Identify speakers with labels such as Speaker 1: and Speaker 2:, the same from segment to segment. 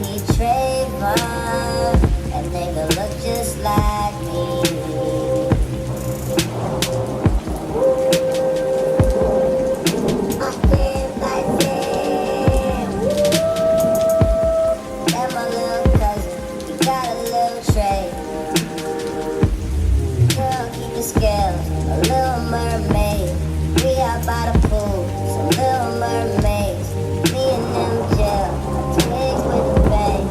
Speaker 1: he Trayvon. That nigga look just like me. I feel like that. And my little cousin, he got a little tray. Girl, keep the scales, a little mermaid. We out by the pool, some little mermaids. Me and them gel, twigs with the bang.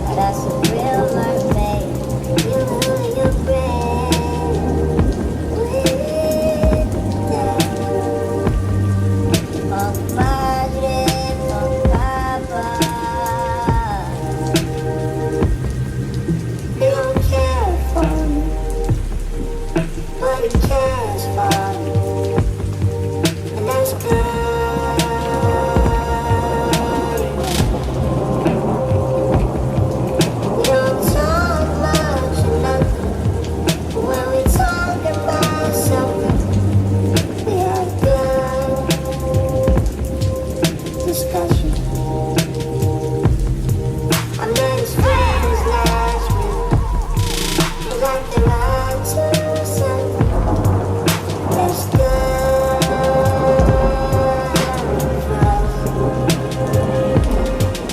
Speaker 1: Now that's a real mermaid. You know your brain. With that. Oh, padre, oh, papa. You don't care for me, but he cares for me. And that's good. We don't talk much or nothing, but when we talk about something, we have good discussion. I met his friends last week. We got them on to something that's good for us.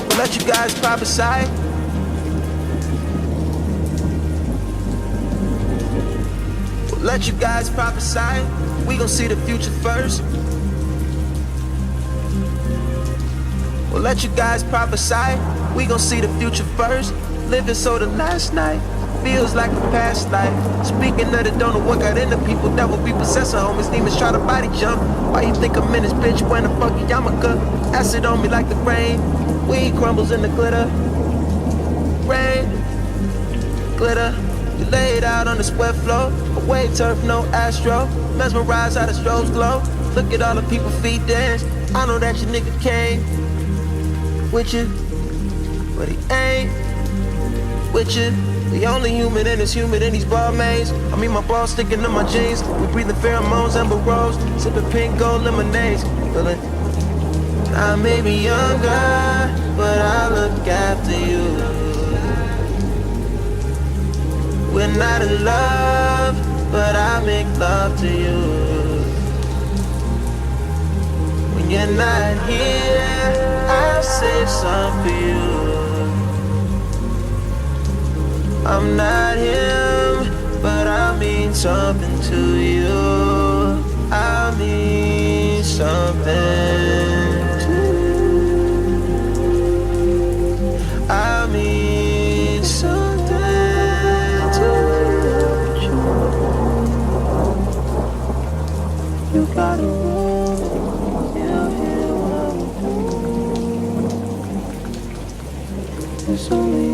Speaker 2: We'll let you guys prophesy. We'll let you guys prophesy. We gon' see the future first. We'll let you guys prophesy. We gon' see the future first. Living so the last night feels like a past life. Speaking of the don't know what got into people that will be possessing homies. Demons try to body jump. Why you think I'm in this bitch when the fuck you yarmulke? Acid on me like the rain. Weed crumbles in the glitter. Rain, glitter. You laid out on the sweat floor. Away turf, no astro. Mesmerized how the strobes glow. Look at all the people feet dance. I know that your nigga came with you, but he ain't with you. The only human in is humid in these barmaids. I mean my balls sticking to my jeans. We breathing pheromones, amber rose, sipping pink gold lemonades. Feeling I may be younger, but I look after you. We're not in love, but I make love to you. When you're not here, I'll save some for you. I'm not him, but I mean something to you. I mean something to you. I mean something to you. You gotta roll, you hear what I'm doing. It's only